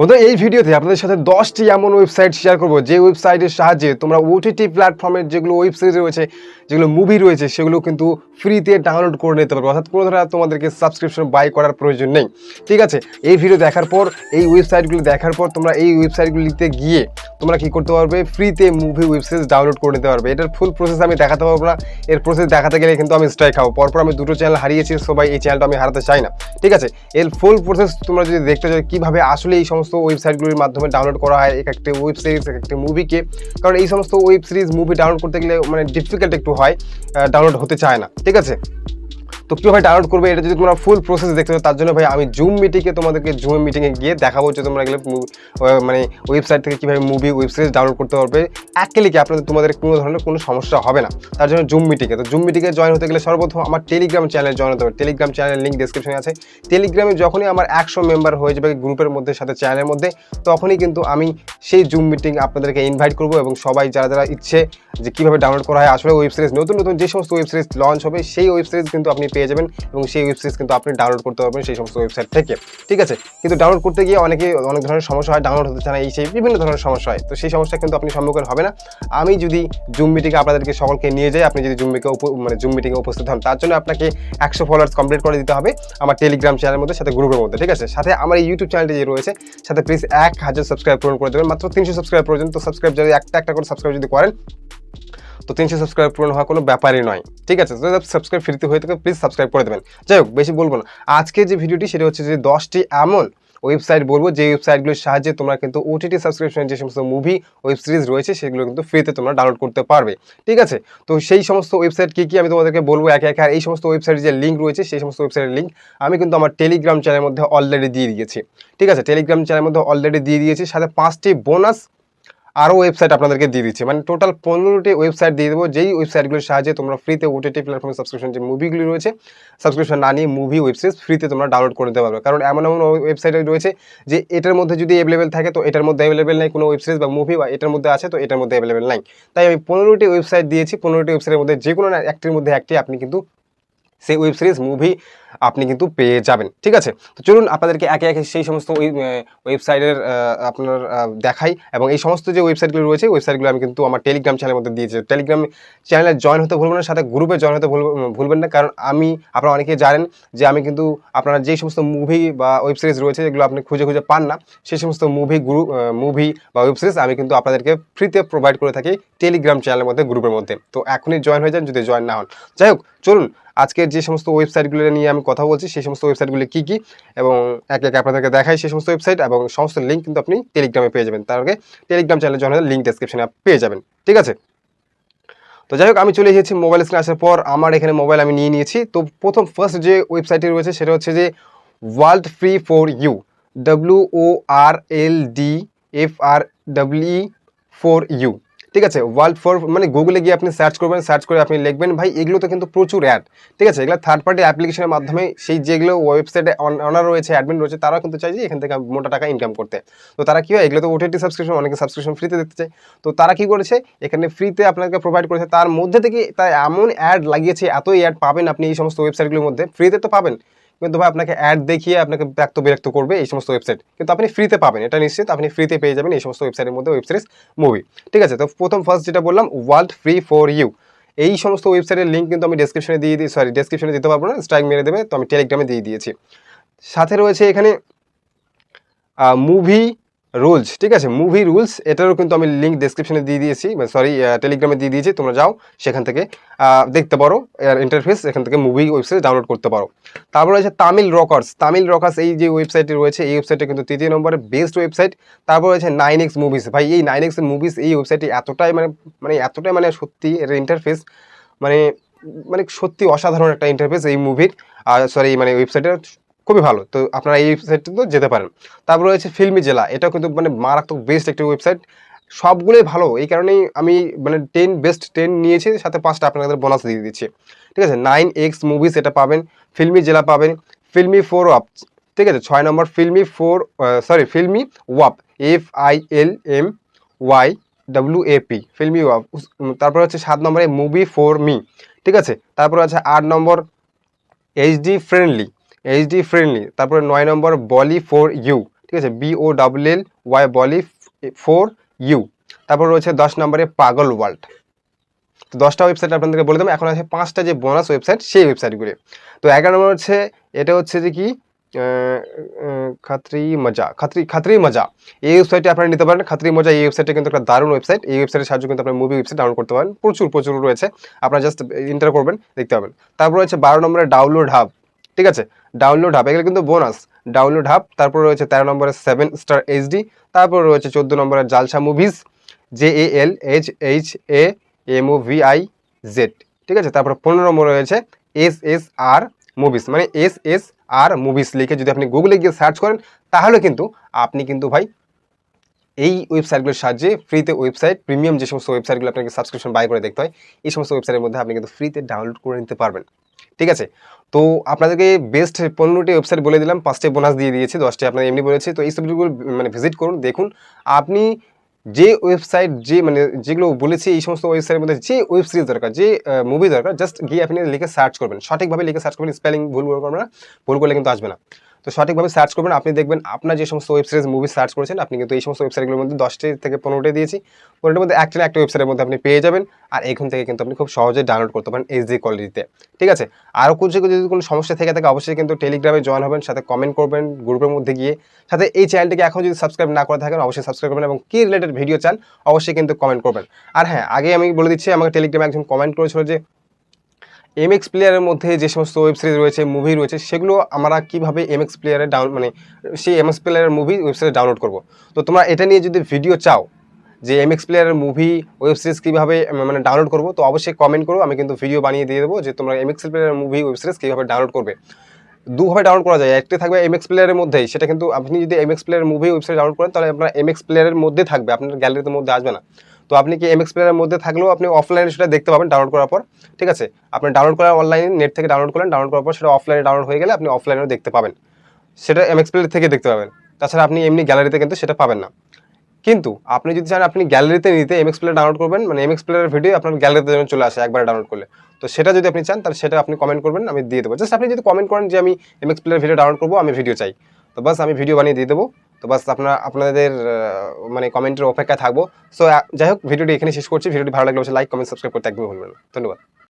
বন্ধুরা এই ভিডিওতে আপনাদের সাথে 10টি এমন ওয়েবসাইট শেয়ার করব যে ওয়েবসাইটের সাহায্যে তোমরা ওটিটি প্ল্যাটফর্মের যেগুলো ওয়েব সিরিজ রয়েছে, যেগুলো মুভি রয়েছে, সেগুলো কিন্তু ফ্রিতে ডাউনলোড করে নিতে পারবে। অর্থাৎ কোনো ধরনের তোমাদেরকে সাবস্ক্রিপশন বাই করার প্রয়োজন নেই। ঠিক আছে, এই ভিডিও দেখার পর, এই ওয়েবসাইটগুলো দেখার পর তোমরা এই ওয়েবসাইটগুলিতে গিয়ে তোমরা কী করতে পারবে, ফ্রিতে মুভি ওয়েব সিরিজ ডাউনলোড করে নিতে পারবে। এটার ফুল প্রসেস আমি দেখাতে পারবো না, এর প্রসেস দেখাতে গেলে কিন্তু আমি স্ট্রাইক খাবো। পরপর আমি দুটো চ্যানেল হারিয়েছি, সবাই এই চ্যানেলটা আমি হারাতে চাই না। ঠিক আছে, এর ফুল প্রসেস তোমরা যদি দেখতে চাও কীভাবে আসলে এই সমস্ত ওয়েবসাইটগুলির মাধ্যমে ডাউনলোড করা হয় এক একটা ওয়েব সিরিজ, এক একটা মুভিকে, কারণ এই সমস্ত ওয়েব সিরিজ মুভি ডাউনলোড করতে গেলে মানে ডিফিকাল্ট একটু হয়, ডাউনলোড হতে চায় না। ঠিক আছে, তো কীভাবে ডাউনলোড করবে এটা যদি তোমরা ফুল প্রসেস দেখতে চাও, তার জন্য ভাই আমি জুম মিটিংয়ে তোমাদেরকে জুম মিটিংয়ে গিয়ে দেখাবো যে তোমরা এগুলো মানে ওয়েবসাইট থেকে কীভাবে মুভি ওয়েব সিরিজ ডাউনলোড করতে পারবে এক ক্লিকে। তোমাদের কোনো ধরনের কোনো সমস্যা হবে না, তার জন্য জুম মিটিংয়ে। তো জুম মিটিংয়ে জয়েন হতে গেলে সর্বপ্রথম আমার টেলিগ্রাম চ্যানেলে জয়েন হতে হবে। টেলিগ্রাম চ্যানেলের লিঙ্ক ডেসক্রিপশনে আছে। টেলিগ্রামে যখনই আমার 100 মেম্বার হয়ে যাবে গ্রুপের মধ্যে, সাথে চ্যানেলের মধ্যে, তখনই কিন্তু আমি সেই জুম মিটিং আপনাদেরকে ইনভাইট করবো, এবং সবাই যারা যারা ইচ্ছে যে কীভাবে ডাউনলোড করা হয় আসলে ওয়েব সিরিজ, নতুন নতুন যে সমস্ত ওয়েব সিরিজ লঞ্চ হবে সেই ওয়েব সিরিজ কিন্তু আপনি পেয়ে যাবেন, এবং সেই ওয়েব সিরিজ কিন্তু আপনি ডাউনলোড করতে পারবেন সেই সমস্ত ওয়েবসাইট থেকে। ঠিক আছে, কিন্তু ডাউনলোড করতে গিয়ে অনেক ধরনের সমস্যা হয়, ডাউনলোড হতে চায় না, সেই বিভিন্ন ধরনের সমস্যা হয়। তো সেই সমস্যা কিন্তু আপনি সম্মুখীন হবে না আমি যদি জুম মিটিংয়ে আপনাদেরকে সকলকে নিয়ে যাই। আপনি যদি জুম মিটিংয়ে উপস্থিত হন, তার জন্য আপনাকে 100 ফলোয়ার্স কমপ্লিট করে দিতে হবে আমার টেলিগ্রাম চ্যানেলের মধ্যে, সাথে গ্রুপের মধ্যে। ঠিক আছে, সাথে আমার এই ইউটিউব চ্যানেলটি যে রয়েছে, সাথে প্লিজ 1000 সাবস্ক্রাইব পূরণ করে দেবেন। মাত্র 300 সাবস্ক্রাইব পর্যন্ত। তো সাবস্ক্রাইব যদি একটা করে সাবস্ক্রাইব যদি করেন, তো 300 সাবস্ক্রাইব পূরণ হওয়া কোনো ব্যাপারই নয়। ঠিক আছে, তো সাবস্ক্রাইব ফ্রিতে হয়ে থাকে, প্লিজ সাবস্ক্রাইব করে দেবেন। যাই হোক, বেশি বলবো না। আজকে যে ভিডিওটি সেটা হচ্ছে যে 10টি এমন ওয়েবসাইট বলবো যে ওয়েবসাইটগুলোর সাহায্যে তোমরা কিন্তু ওটিটি সাবস্ক্রিপশনের যে সমস্ত মুভি ওয়েব সিরিজ রয়েছে সেগুলো কিন্তু ফ্রিতে তোমরা ডাউনলোড করতে পারবে। ঠিক আছে, তো সেই সমস্ত ওয়েবসাইট কী আমি তোমাদেরকে বলবো একে একে। আর এই সমস্ত ওয়েবসাইটের যে লিঙ্ক রয়েছে, সেই সমস্ত ওয়েবসাইটের লিঙ্ক আমি কিন্তু আমার টেলিগ্রাম চ্যানেলের মধ্যে অলরেডি দিয়ে দিয়েছি। ঠিক আছে, টেলিগ্রাম চ্যানেলের মধ্যে অলরেডি দিয়ে দিয়েছি, সাথে 5টি বোনাস আরও ওয়েবসাইট আপনাদেরকে দিয়ে দিচ্ছে, মানে টোটাল 15টি ওয়েবসাইট দিয়ে দেবো, যেই ওয়েবসাইটগুলোর সাহায্যে তোমরা ফ্রিতে ওটিটি প্ল্যাটফর্মে সাবস্ক্রিপশন যে মুভিগুলি রয়েছে, সাবস্ক্রিপশন না নিয়ে মুভি ওয়েব সিরিজ ফ্রিতে তোমরা ডাউনলোড করে নিতে পারবে। কারণ এমন এমন ওয়েবসাইট রয়েছে যে এটার মধ্যে যদি অ্যাভেলেবেল থাকে তো এটার মধ্যে অ্যাভেলেবেল নেই কোনো ওয়েব সিরিজ বা মুভি, বা এটার মধ্যে আছে তো এটার মধ্যে অ্যাভেলেবেল নাই। তাই আমি 15টি ওয়েবসাইট দিয়েছি, 15টি ওয়েবসাইটের মধ্যে যে কোনো একটির মধ্যে একটি আপনি কিন্তু সেই ওয়েব সিরিজ মুভি আপনি কিন্তু পেয়ে যাবেন। ঠিক আছে, তো চলুন আপনাদেরকে একে একে সেই সমস্ত ওয়েবসাইটের আপনার দেখাই, এবং এই সমস্ত যে ওয়েবসাইটগুলো রয়েছে ওয়েবসাইটগুলো আমি কিন্তু আমার টেলিগ্রাম চ্যানেলের মধ্যে দিয়েছি। টেলিগ্রাম চ্যানেলে জয়েন হতে ভুলবেন না, সাথে গ্রুপে জয়েন হতে ভুলবেন না। কারণ আপনারা অনেকেই জানেন যে আমি কিন্তু আপনারা যে সমস্ত মুভি বা ওয়েব সিরিজ রয়েছে যেগুলো আপনি খুঁজে পান না, সেই সমস্ত মুভি বা ওয়েব সিরিজ আমি কিন্তু আপনাদেরকে ফ্রিতে প্রোভাইড করে থাকি টেলিগ্রাম চ্যানেলের মধ্যে, গ্রুপের মধ্যে। তো এখনই জয়েন হয়ে যান যদি জয়েন না হন। যাই হোক, চলুন আজকের যে সমস্ত ওয়েবসাইটগুলো নিয়ে আমি কথা বলছি সেই সমস্ত ওয়েবসাইটগুলি কী কী, এবং একে একে আপনাদেরকে দেখাই সেই সমস্ত ওয়েবসাইট, এবং সমস্ত লিঙ্ক কিন্তু আপনি টেলিগ্রামে পেয়ে যাবেন। তার আগে টেলিগ্রাম চ্যানেলে জয়েন হলে লিঙ্ক ডেসক্রিপশনে পেয়ে যাবেন। ঠিক আছে, তো যাই হোক, আমি চলে এসেছি মোবাইল স্ক্রিনে আসার পর। আমার এখানে মোবাইল আমি নিয়ে নিয়েছি। তো ফার্স্ট যে ওয়েবসাইটটি রয়েছে সেটা হচ্ছে যে world free for you, WORLDFREE4U। ঠিক আছে, ওয়ার্ল্ড ফর মানে গুগলে গিয়ে আপনি সার্চ করবেন, সার্চ করে আপনি লিখবেন ভাই, এগুলোতে কিন্তু প্রচুর অ্যাড। ঠিক আছে, এগুলো থার্ড পার্টি অ্যাপ্লিকেশনের মাধ্যমে সেই যেগুলো ওয়েবসাইটে অনার রয়েছে, অ্যাডমিন রয়েছে, তারাও কিন্তু চাই যে এখান থেকে মোটা টাকা ইনকাম করতে। তো তারা কী হয়, এগুলো তো ওটিটি সাবস্ক্রিপশন, অনেকে সাবস্ক্রিপশন ফ্রিতে দেখতে চায়। তো তারা কী করেছে, এখানে ফ্রিতে আপনাকে প্রোভাইড করেছে, তার মধ্যে থেকে তারা এমন অ্যাড লাগিয়েছে, এতই অ্যাড পাবেন আপনি এই সমস্ত ওয়েবসাইটগুলোর মধ্যে। ফ্রিতে তো পাবেন, কিন্তু ভাই আপনাকে অ্যাড দেখিয়ে আপনাকে বিরক্ত করবে এই সমস্ত ওয়েবসাইট, কিন্তু আপনি ফ্রিতে পাবেন, এটা নিশ্চিত আপনি ফ্রিতে পেয়ে যাবেন এই সমস্ত ওয়েবসাইটের মধ্যে ওয়েব সিরিজ মুভি। ঠিক আছে, তো ফার্স্ট যেটা বললাম ওয়ার্ল্ড ফ্রি ফর ইউ, এই সমস্ত ওয়েবসাইটের লিঙ্ক কিন্তু আমি ডেসক্রিপশনে দিতে পারবো না, স্ট্রাইক মেরে দেবে, তো আমি টেলিগ্রামে দিয়ে দিয়েছি। সাথে রয়েছে এখানে মুভি রুলস। ঠিক আছে, মুভি রুলস, এটারও কিন্তু আমি লিঙ্ক ডেসক্রিপশনে দিয়ে দিয়েছি, টেলিগ্রামে দিয়ে দিয়েছি, তোমরা যাও সেখান থেকে দেখতে পারো ইন্টারফেস, এখান থেকে মুভি ওয়েবসাইট ডাউনলোড করতে পারো। তারপর রয়েছে তামিল রকার্স, এই যে ওয়েবসাইটটি রয়েছে এই ওয়েবসাইটটা কিন্তু 3য় নম্বরের বেস্ট ওয়েবসাইট। তারপর রয়েছে 9X মুভিস। ভাই এই 9X মুভিস এই ওয়েবসাইটটি এতটাই মানে সত্যি এর ইন্টারফেস মানে সত্যি অসাধারণ একটা ইন্টারফেস এই মুভির, মানে ওয়েবসাইটের খুবই ভালো। তো আপনারা এই ওয়েবসাইটটিতেও যেতে পারেন। তারপর রয়েছে ফিল্মি জেলা, এটাও কিন্তু মানে মারাত্মক বেস্ট একটি ওয়েবসাইট, সবগুলোই ভালো, এই কারণেই আমি মানে 10 নিয়েছি, সাথে 5টা আপনাদের বোনাস দিয়ে দিচ্ছি। ঠিক আছে, 9X মুভিস এটা পাবেন, ফিল্মি জেলা পাবেন, ফিল্মি 4 ওয়াপ। ঠিক আছে, 6 নম্বর ফিল্মি ওয়াপ, FILMYWAP, ফিল্মি ওয়াপ। তারপর হচ্ছে 7 নম্বরে মুভি ফর মি। ঠিক আছে, তারপর আছে 8 নম্বর এইচডি ফ্রেন্ডলি। তারপরে 9 নম্বর বলি ফর ইউ। ঠিক আছে, BOLLY বলি 4U। তারপর রয়েছে 10 নম্বরে পাগল ওয়ার্ল্ড। তো 10টা ওয়েবসাইট আপনাদেরকে বলে দেবো। এখন আছে 5টা যে বোনাস ওয়েবসাইট, সেই ওয়েবসাইটগুলি। তো 11 নম্বর হচ্ছে, এটা হচ্ছে যে কি খাতরি মজা। এই ওয়েবসাইটে আপনারা নিতে পারেন। খাতরি মজা এই ওয়েবসাইটটা কিন্তু একটা দারুণ ওয়েবসাইট। এই ওয়েবসাইটের সাহায্যে কিন্তু আপনার মুভি ওয়েবসাইট ডাউনলোড করতে পারেন। প্রচুর রয়েছে, আপনারা জাস্ট এন্টার করবেন, দেখতে পাবেন। তারপর হচ্ছে 12 নম্বরে ডাউনলোড হাব। ঠিক আছে, ডাউনলোড হাব এগুলো কিন্তু বোনাস। Download hub. তারপর রয়েছে 13 নম্বরে 7 স্টার HD। তারপর রয়েছে 14 নম্বরে জালসা মুভিজ, JALHHAMOVIZ। ঠিক আছে, তারপর 15 নম্বর রয়েছে SSR মুভিজ, মানে SSR মুভিজ লিখে যদি আপনি গুগলে গিয়ে সার্চ করেন, তাহলে কিন্তু আপনি কিন্তু ভাই এই ওয়েবসাইটগুলোর সাহায্যে ফ্রিতে ওয়েবসাইট, প্রিমিয়াম যে সমস্ত ওয়েবসাইটগুলো আপনাকে সাবস্ক্রিপশন বাই করে দেখতে হয়, এই সমস্ত ওয়েবসাইটের মধ্যে আপনি কিন্তু ফ্রিতে ডাউনলোড করে নিতে পারবেন। ঠিক আছে, তো আপনাদেরকে বেস্ট 15টি ওয়েবসাইট বলে দিলাম, 5টে বোনাস দিয়ে দিয়েছি, 10টে আপনাদের এমনি বলেছি। তো এই সবগুলো মানে ভিজিট করুন, দেখুন আপনি যে ওয়েবসাইট, যে মানে যেগুলো বলেছি এই সমস্ত ওয়েবসাইটের মধ্যে যে ওয়েব সিরিজ দরকার, যে মুভি দরকার, জাস্ট গিয়ে আপনি লিখে সার্চ করবেন, সঠিকভাবে লিখে সার্চ করবেন, স্পেলিং ভুল করবেন না, ভুল করলে কিন্তু আসবে না। তো সঠিকভাবে সার্চ করবেন, আপনি দেখবেন আপনার যে সমস্ত ওয়েব সিরিজ মুভি সার্চ করেছেন, আপনি কিন্তু এই সমস্ত ওয়েবসাইটগুলোর মধ্যে 10টি থেকে 15টি দিয়েছি, 15টির মধ্যে একটা ওয়েবসাইটের মধ্যে আপনি পেয়ে যাবেন। আর এখান থেকে কিন্তু আপনি খুব সহজে ডাউনলোড করতে পারেন HD কোয়ালিটিতে। ঠিক আছে, আরও যদি কোনো সমস্যা থেকে থাকে অবশ্যই কিন্তু টেলিগ্রামে জয়েন হবেন, সাথে কমেন্ট করবেন গ্রুপের মধ্যে গিয়ে, সাথে এই চ্যানেলটিকে এখন যদি সাবস্ক্রাইব না করে থাকেন অবশ্যই সাবস্ক্রাইব করবেন, এবং কি রিলেটেড ভিডিও চান অবশ্যই কিন্তু কমেন্ট করবেন। আর হ্যাঁ, আগে আমি বলে দিচ্ছি, আমাকে টেলিগ্রামে একজন কমেন্ট করেছিল যে MX প্লেয়ারের মধ্যে যে সমস্ত ওয়েব সিরিজ রয়েছে, মুভি রয়েছে, সেগুলো আমরা কীভাবে MX প্লেয়ারে মানে সেই MX প্লেয়ারের মুভি ওয়েব সিরিজ ডাউনলোড করবো। তো তোমরা এটা নিয়ে যদি ভিডিও চাও যে MX প্লেয়ারের মুভি ওয়েব সিরিজ কীভাবে মানে ডাউনলোড করবো, তো অবশ্যই কমেন্ট করো, আমি কিন্তু ভিডিও বানিয়ে দিয়ে দেবো যে তোমরা MX প্লেয়ারের মুভি ওয়েব সিরিজ কীভাবে ডাউনলোড করবে। দুভাবে ডাউনলোড করা যায়, একটা থাকবে MX প্লেয়ারের মধ্যেই, সেটা কিন্তু আপনি যদি MX প্লেয়ারের মুভি ওয়েবসাইট ডাউনলোড করেন তাহলে আপনার MX প্লেয়ারের মধ্যে থাকবে, আপনার গ্যালারির মধ্যে আসবে না। তো আপনি কি MX প্লেয়ারের মধ্যে থাকলেও আপনি অফলাইনে সেটা দেখতে পাবেন ডাউনলোড করার পর। ঠিক আছে, আপনি ডাউনলোড করার অনলাইনে নেট থেকে ডাউনলোড করলেন, ডাউনলোড করার পর সেটা অফলাইনে ডাউনলোড হয়ে গেলে আপনি অফলাইনেও দেখতে পাবেন, সেটা MX প্লেয়ার থেকে দেখতে পাবেন। তাছাড়া আপনি এমনি গ্যালারিতে কিন্তু সেটা পাবেন না। কিন্তু আপনি যদি চান আপনি গ্যালারিতে নিতে, MX প্লেয়ার ডাউনলোড করবেন, মানে MX প্লেয়ারের ভিডিও আপনার গ্যালারিতে যেন চলে আসে একবারে ডাউনলোড করলে, তো সেটা যদি আপনি চান তাহলে সেটা আপনি কমেন্ট করবেন, আমি দিয়ে দেবো। জাস্ট আপনি যদি কমেন্ট করেন যে আমি MX প্লেয়ার ভিডিও ডাউনলোড করবো, আমি ভিডিও চাই, তো বাস আমি ভিডিও বানিয়ে দিয়ে দেবো। তো বাস আপনাদের মানে কমেন্টের অপেক্ষায় থাকবো। সো যাই হোক, ভিডিওটি এখানে শেষ করছি। ভিডিওটি ভালো লাগলে অবশ্যই লাইক, কমেন্ট, সাবস্ক্রাইব করতে একদমই ভুলবেন না। ধন্যবাদ।